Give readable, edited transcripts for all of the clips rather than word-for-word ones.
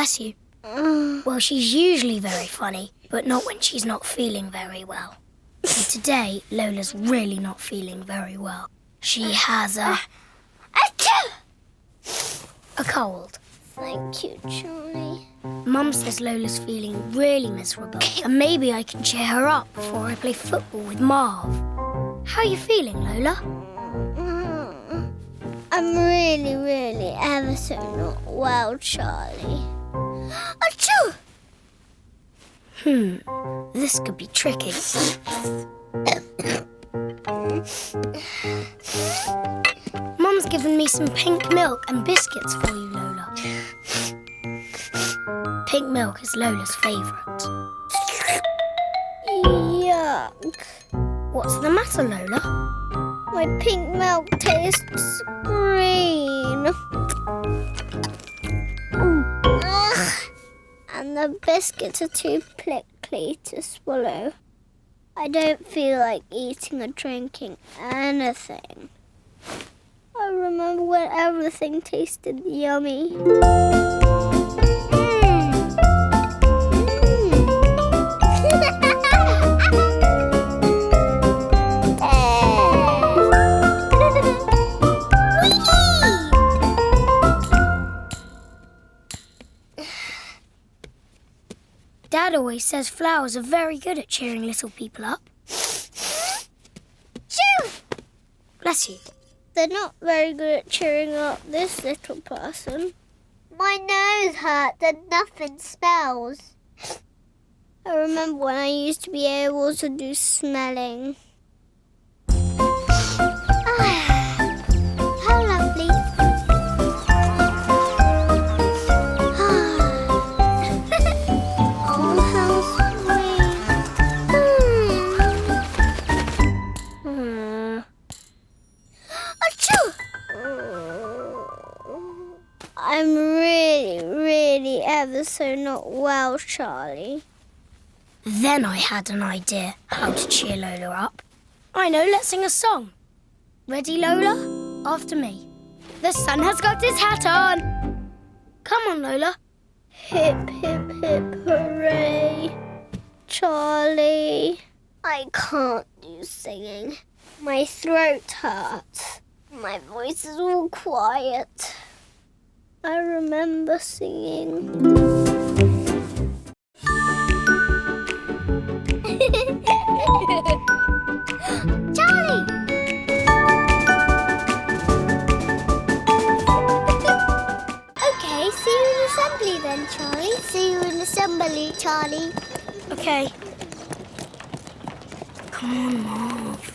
Bless you. Well, she's usually very funny, but not when she's not feeling very well. And today, Lola's really not feeling very well. She has a cold. Thank you, Charlie. Mum says Lola's feeling really miserable, and maybe I can cheer her up before I play football with Marv. How are you feeling, Lola? I'm really ever so not well, Charlie. Achoo! This could be tricky. Mum's given me some pink milk and biscuits for you, Lola. Pink milk is Lola's favourite. Yuck. What's the matter, Lola? My pink milk tastes green. Ugh. And the biscuits are too prickly to swallow. I don't feel like eating or drinking anything. I remember when everything tasted yummy. Dad always says flowers are very good at cheering little people up. Shoo! Bless you. They're not very good at cheering up this little person. My nose hurts and nothing smells. I remember when I used to be able to do smelling. How lovely. Oh, how sweet. Achoo! I'm really ever so not well, Charlie. Then I had an idea how to cheer Lola up. I know, let's sing a song. Ready, Lola? After me. The sun has got his hat on. Come on, Lola. Hip, hip, hip, hooray. Charlie, I can't do singing. My throat hurts. My voice is all quiet. I remember singing. Charlie! Okay, see you in assembly then, Charlie. See you in assembly, Charlie. Okay. Come on, Marv.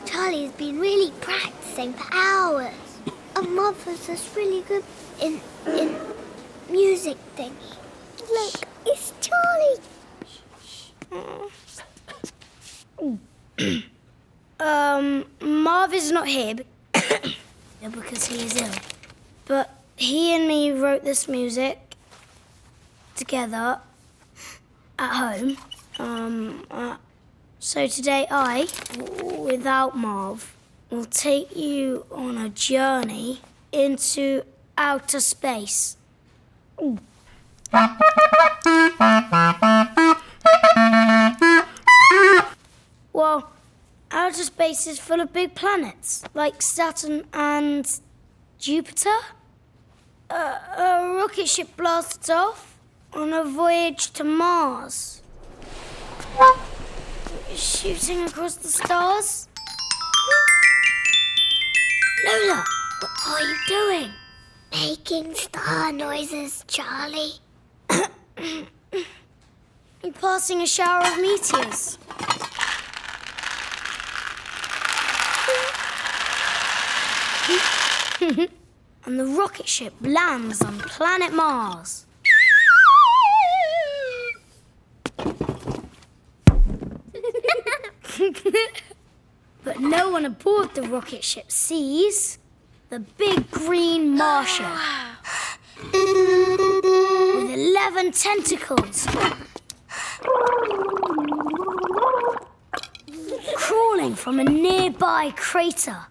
Charlie's been really practicing for hours. And Mother's just really good in music thingy. Look, it's Charlie. Marv is not here because he is ill. But he and me wrote this music together at home. So today I, without Marv, will take you on a journey into outer space. Well, outer space is full of big planets, like Saturn and Jupiter. A rocket ship blasts off on a voyage to Mars. Shooting across the stars. Lola, what are you doing? Making star noises, Charlie. I'm passing a shower of meteors. And the rocket ship lands on planet Mars. But no one aboard the rocket ship sees the big green Martian with 11 tentacles crawling from a nearby crater.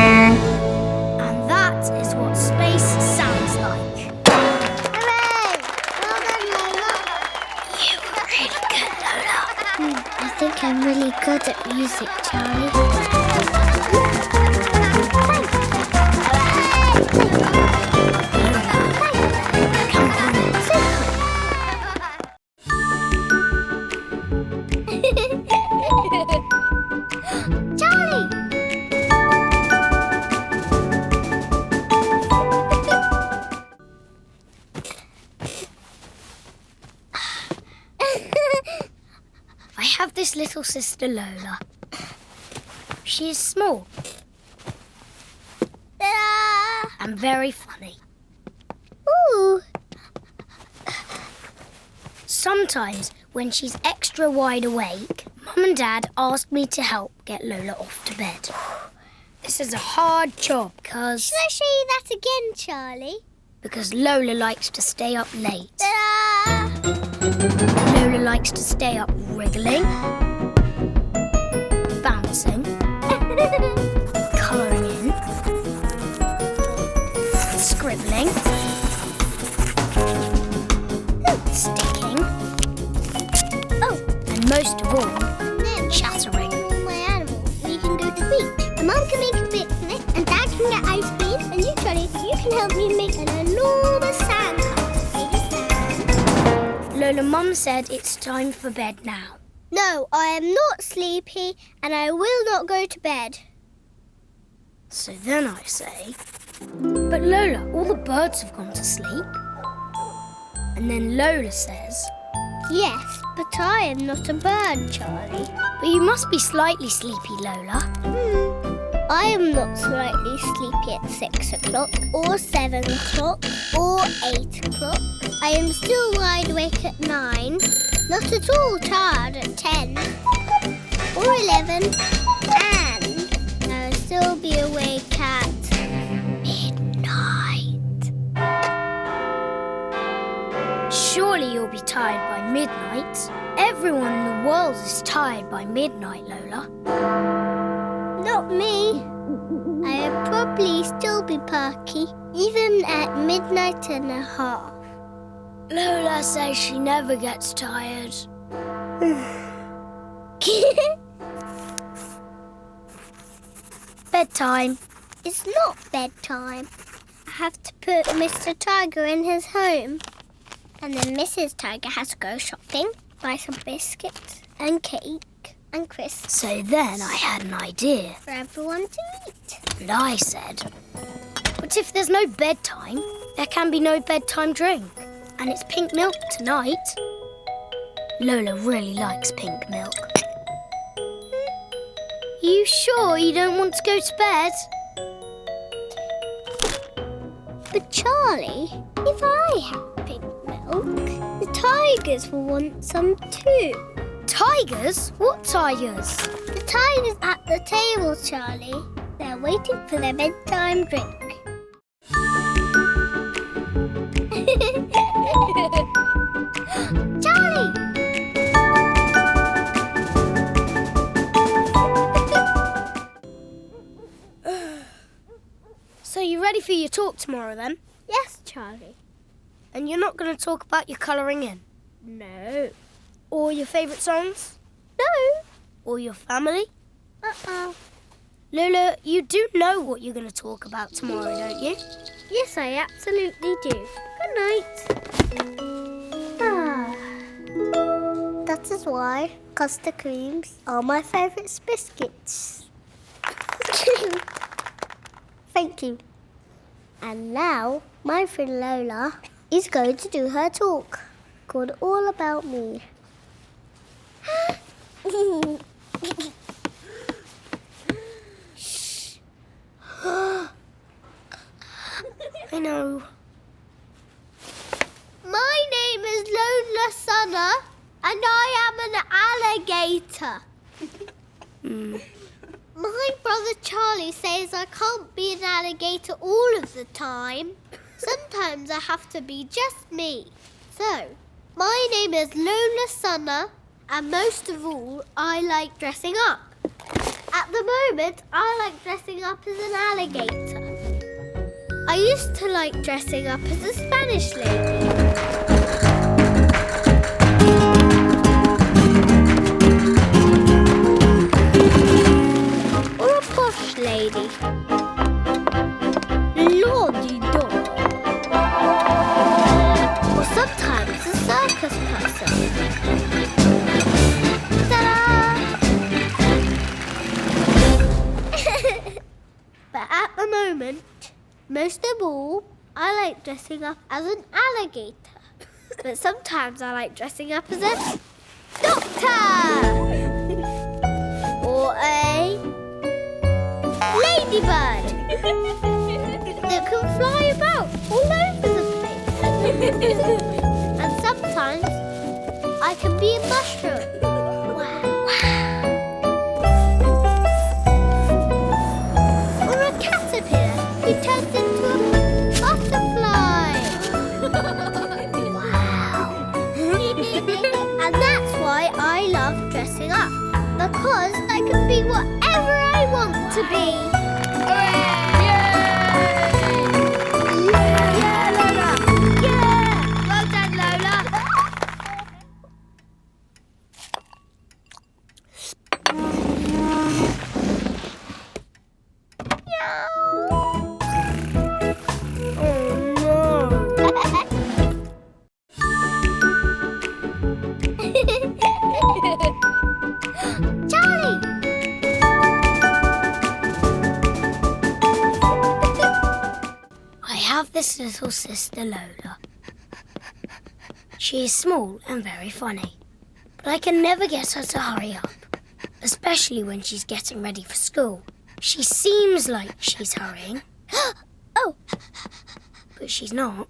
And that is what space sounds like. Hooray! Well done, Lola. You were really good, Lola. I think I'm really good at music, Charlie. Charlie! I have this little sister, Lola. She is small Ta-da! and very funny. Ooh! Sometimes, when she's extra wide awake, Mum and Dad ask me to help get Lola off to bed. This is a hard job because Shall I show you that again, Charlie? Lola likes to stay up late. Ta-da! Lola likes to stay up wriggling, bouncing, colouring in, scribbling, sticking, and most of all, Then chattering. all my animals, we can go to the beach. And Mum can make a picnic, and Dad can get ice cream, and you, Charlie, you can help me make an enormous sandcastle. Lola, Mum said it's time for bed now. No, I am not sleepy, and I will not go to bed. So then I say, but Lola, all the birds have gone to sleep. And then Lola says, Yes, but I am not a bird, Charlie. but you must be slightly sleepy, Lola. I am not slightly sleepy at 6 o'clock, or 7 o'clock, or 8 o'clock. I am still wide awake at 9, not at all tired at 10, or 11, and I will still be awake at midnight. Surely you'll be tired by midnight. Everyone in the world is tired by midnight, Lola. Not me. I will probably still be perky, even at midnight and a half. Lola says she never gets tired. Bedtime. It's not bedtime. I have to put Mr. Tiger in his home. And then Mrs. Tiger has to go shopping, buy some biscuits and cake and crisps So then I had an idea. for everyone to eat. And I said, but if there's no bedtime, there can be no bedtime drink. And it's pink milk tonight. Lola really likes pink milk. You sure you don't want to go to bed? But Charlie, if I have pink milk, the tigers will want some too. Tigers? What tigers? The tigers at the table, Charlie. They're waiting for their bedtime drink. Charlie! So you ready for your talk tomorrow then? Yes, Charlie. And you're not going to talk about your colouring in? No. Or your favourite songs? No. Or your family? Uh-oh. Lola, you do know what you're going to talk about tomorrow, don't you? Yes, I absolutely do. Good night. That is why custard creams are my favourite biscuits. Thank you. And now, my friend Lola is going to do her talk called All About Me. Shh. I know. My name is Lola Sunna, and I am an alligator. My brother Charlie says I can't be an alligator all of the time. sometimes I have to be just me. So, my name is Lola Sick, and most of all, I like dressing up. At the moment, I like dressing up as an alligator. I used to like dressing up as a Spanish lady. Or a posh lady. Lordy-do. Or sometimes a circus person. Ta-da! But at the moment, most of all, I like dressing up as an alligator. But sometimes I like dressing up as a doctor! Or a ladybird that can fly about all over the place. And sometimes I can be a mushroom. Wow. Or a caterpillar who turns into a butterfly. Wow. And that's why I love dressing up. Because I can be whatever I want to be. Hooray! Yay! Yeah, Lola! Yeah! Well done, Lola! Charlie! I have this little sister Lola. She is small and very funny, but I can never get her to hurry up, especially when she's getting ready for school. She seems like she's hurrying. Oh, But she's not.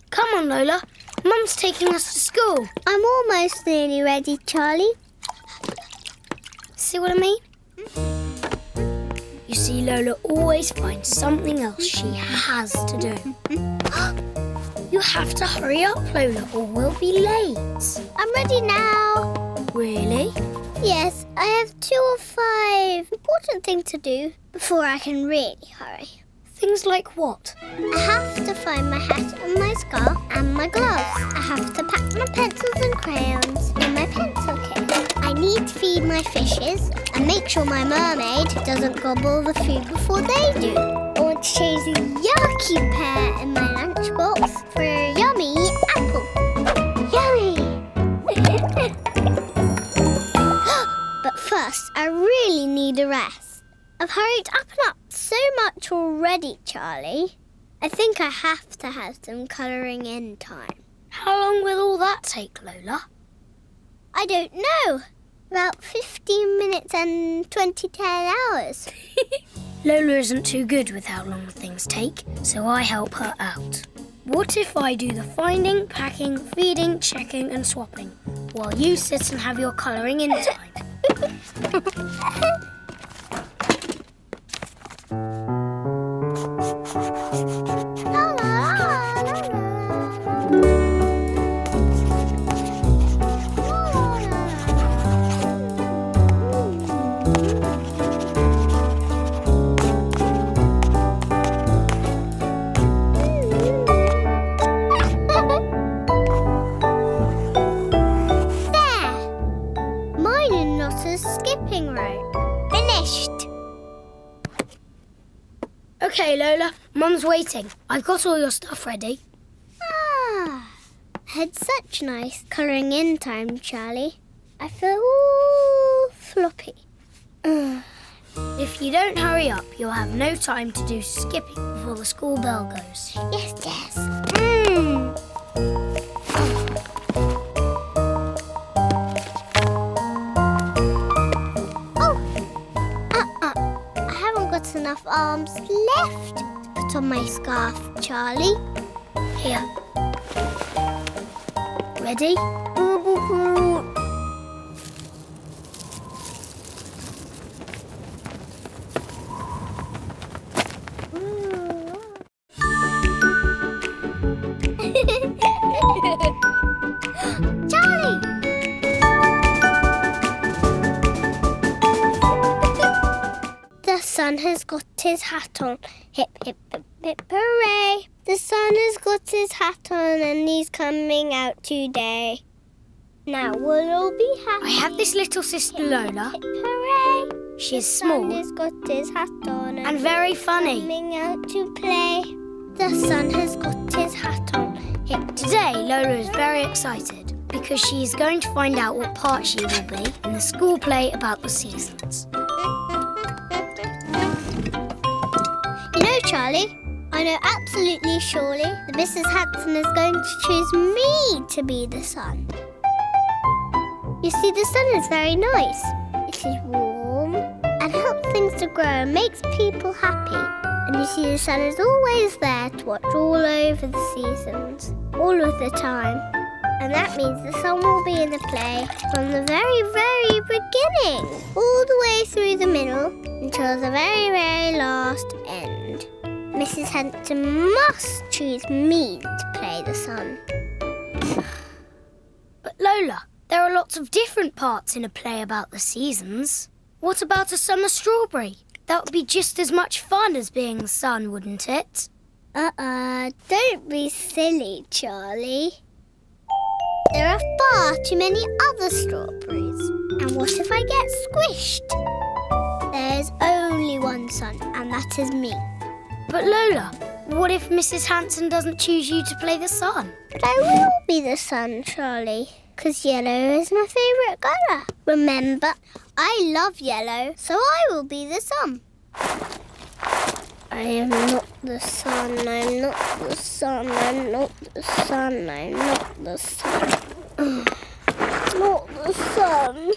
Come on, Lola. Mum's taking us to school. I'm almost nearly ready, Charlie. See what I mean? You see, Lola always finds something else she has to do. You have to hurry up, Lola, or we'll be late. I'm ready now. Really? Yes, I have 2 or 5 important things to do before I can really hurry. Things like what? I have to find my hat and my scarf and my gloves. I have to pack my pencils and crayons in my pencil case. I need to feed my fishes and make sure my mermaid doesn't gobble the food before they do. I want to change the yucky pear in my lunchbox for a yummy apple. Yummy! But first, I really need a rest. I've hurried up and up so much already, Charlie. I think I have to have some colouring in time. How long will all that take, Lola? I don't know. About 15 minutes and 10 hours. Lola isn't too good with how long things take, so I help her out. What if I do the finding, packing, feeding, checking and swapping, while you sit and have your colouring in time? La, la, la, There! Mine is not a skipping rope. Finished! Okay, Lola, Mum's waiting. I've got all your stuff ready. Ah, I had such nice colouring in time, Charlie. I feel all floppy. If you don't hurry up, you'll have no time to do skipping before the school bell goes. Yes, yes. Oh, I haven't got enough arms left to put on my scarf, Charlie. Here. Ready? sun has got his hat on. Hip, hip, hip, hip, hooray. The sun has got his hat on and he's coming out today. Now we'll all be happy. I have this little sister Lola. Hip, hooray. She is The small sun has got his hat on and very he's funny. coming out to play. The sun has got his hat on. Hip, Today, Lola is very excited because she is going to find out what part she will be in the school play about the seasons. You know, Charlie, I know absolutely surely that Mrs. Hanson is going to choose me to be the sun. You see, the sun is very nice. It is warm and helps things to grow and makes people happy. And you see, the sun is always there to watch all over the seasons, all of the time. And that means the sun will be in the play from the very, very beginning, all the way through the middle until the very, very last end. Mrs. Hanson must choose me to play the sun. But Lola, there are lots of different parts in a play about the seasons. What about a summer strawberry? That would be just as much fun as being the sun, wouldn't it? Don't be silly, Charlie. There are far too many other strawberries. And what if I get squished? There's only one sun, and that is me. But Lola, what if Mrs. Hanson doesn't choose you to play the sun? But I will be the sun, Charlie, because yellow is my favourite colour. Remember, I love yellow, so I will be the sun. I am not the sun, I'm not the sun, I'm not the sun, I'm not the sun. Not the sun.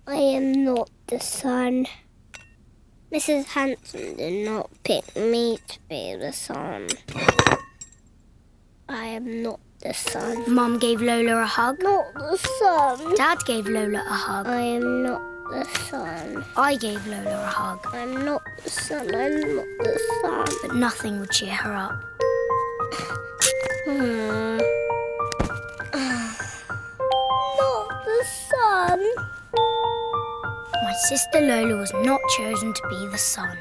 I am not the sun. Mrs. Hanson did not pick me to be the sun. I am not the sun. Mum gave Lola a hug. Not the sun. Dad gave Lola a hug. I am not the sun. I gave Lola a hug. I'm not the sun. I'm not the sun. But nothing would cheer her up. Not the sun. My sister Lola was not chosen to be the sun.